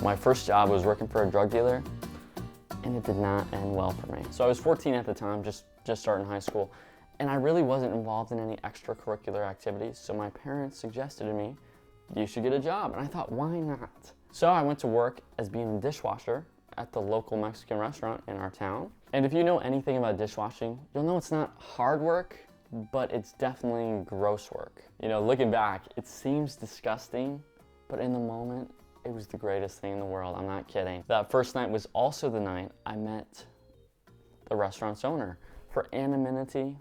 My first job was working for a drug dealer, and it did not end well for me. So I was 14 at the time, just starting high school, and I really wasn't involved in any extracurricular activities, so my parents suggested to me, you should get a job, and I thought, why not? So I went to work as being a dishwasher at the local Mexican restaurant in our town. And if you know anything about dishwashing, you'll know it's not hard work, but it's definitely gross work. You know, looking back, it seems disgusting, but in the moment, it was the greatest thing in the world. I'm not kidding. That first night was also the night I met the restaurant's owner. For anonymity,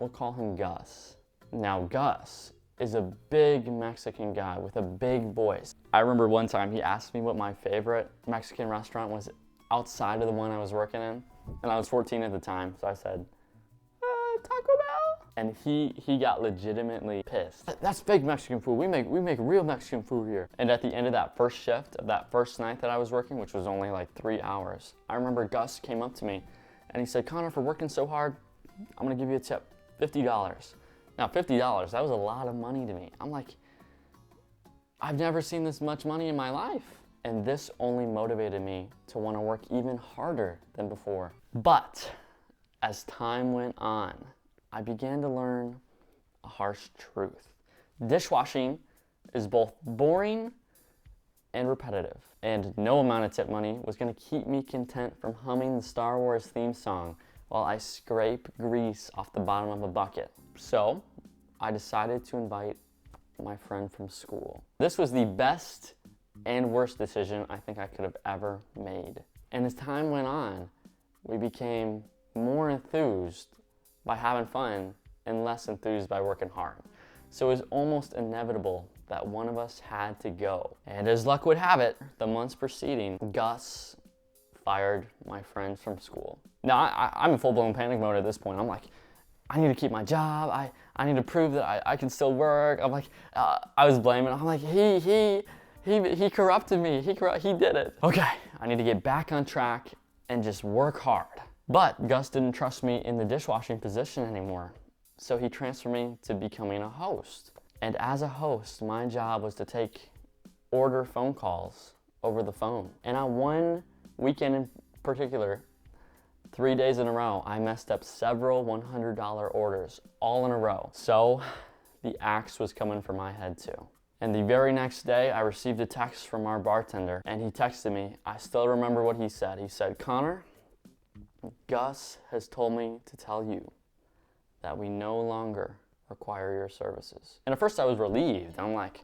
we'll call him Gus. Now, Gus is a big Mexican guy with a big voice. I remember one time he asked me what my favorite Mexican restaurant was outside of the one I was working in, and I was 14 at the time, so I said, Taco Bell? And he got legitimately pissed. That's fake Mexican food. We make real Mexican food here. And at the end of that first shift of that first night that I was working, which was only like 3 hours, I remember Gus came up to me and he said, Connor, for working so hard, I'm gonna give you a tip, $50. Now, $50, that was a lot of money to me. I'm like, I've never seen this much money in my life. And this only motivated me to want to work even harder than before. But as time went on, I began to learn a harsh truth. Dishwashing is both boring and repetitive. And no amount of tip money was going to keep me content from humming the Star Wars theme song while I scrape grease off the bottom of a bucket. So I decided to invite my friend from school. This was the best and worst decision I think I could have ever made. And as time went on, we became more enthused by having fun and less enthused by working hard. So it was almost inevitable that one of us had to go. And as luck would have it, the months preceding, Gus fired my friend from school. Now, I'm in full-blown panic mode at this point. I'm like, I need to keep my job. I need to prove that I can still work. I'm like, I was blaming. I'm like, he corrupted me. He did it. Okay, I need to get back on track and just work hard. But Gus didn't trust me in the dishwashing position anymore. So he transferred me to becoming a host. And as a host, my job was to take order phone calls over the phone. And on one weekend in particular, 3 days in a row, I messed up several $100 orders all in a row. So the axe was coming for my head too. And the very next day, I received a text from our bartender, and he texted me. I still remember what he said. He said, Connor, Gus has told me to tell you that we no longer require your services. And at first I was relieved. I'm like,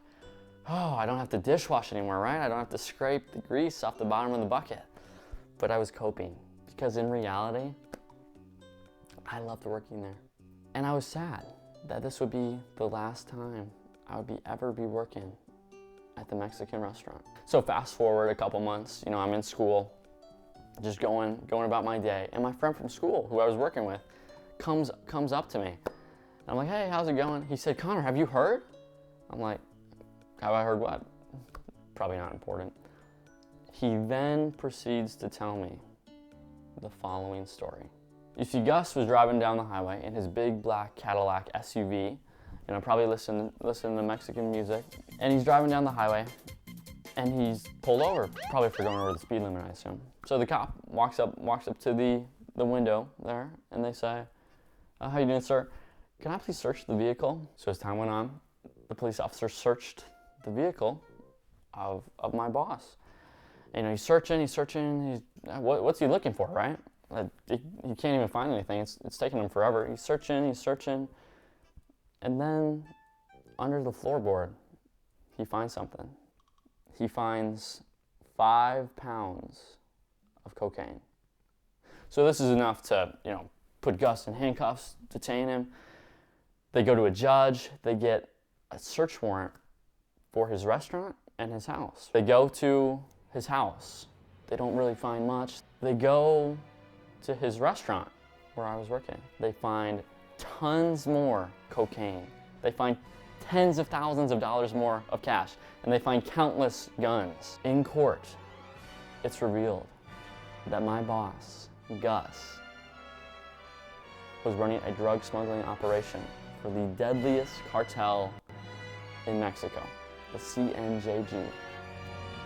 oh, I don't have to dishwash anymore, right? I don't have to scrape the grease off the bottom of the bucket. But I was coping, because in reality, I loved working there. And I was sad that this would be the last time I would ever be working at the Mexican restaurant. So fast forward a couple months, you know, I'm in school, just going about my day, and my friend from school, who I was working with, comes up to me. And I'm like, hey, how's it going? He said, Connor, have you heard? I'm like, have I heard what? Probably not important. He then proceeds to tell me the following story. You see, Gus was driving down the highway in his big black Cadillac SUV, you know, probably listening to Mexican music, and he's driving down the highway, and he's pulled over, probably for going over the speed limit, I assume. So the cop walks up to the window there, and they say, how you doing, sir? Can I please search the vehicle? So as time went on, the police officer searched the vehicle of my boss. And, you know, he's searching, what's he looking for, right? He can't even find anything, it's taking him forever. He's searching, and then under the floorboard, he finds something. He finds 5 pounds of cocaine. So this is enough to, you know, put Gus in handcuffs, detain him. They go to a judge, they get a search warrant for his restaurant and his house. They go to his house. They don't really find much. They go to his restaurant where I was working. They find tons more cocaine. They find tens of thousands of dollars more of cash, and they find countless guns. In court, it's revealed that my boss, Gus, was running a drug smuggling operation for the deadliest cartel in Mexico, the CNJG.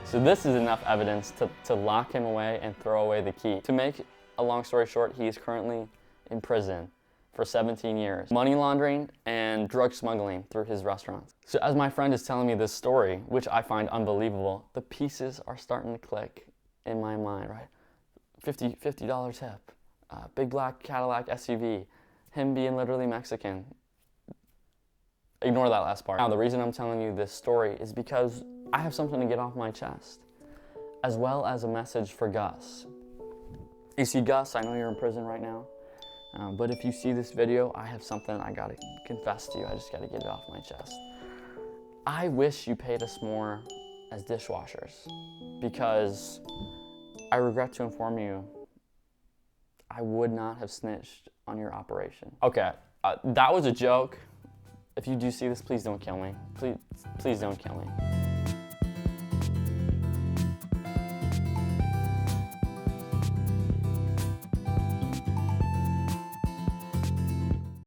So this is enough evidence to lock him away and throw away the key. To make a long story short, he is currently in prison for 17 years. Money laundering and drug smuggling through his restaurants. So as my friend is telling me this story, which I find unbelievable, the pieces are starting to click in my mind, right? $50 tip, big black Cadillac SUV, him being literally Mexican. Ignore that last part. Now, the reason I'm telling you this story is because I have something to get off my chest, as well as a message for Gus. You see, Gus, I know you're in prison right now, but if you see this video, I have something I gotta confess to you. I just gotta get it off my chest. I wish you paid us more as dishwashers, because I regret to inform you, I would not have snitched on your operation. Okay, that was a joke. If you do see this, please don't kill me. Please don't kill me.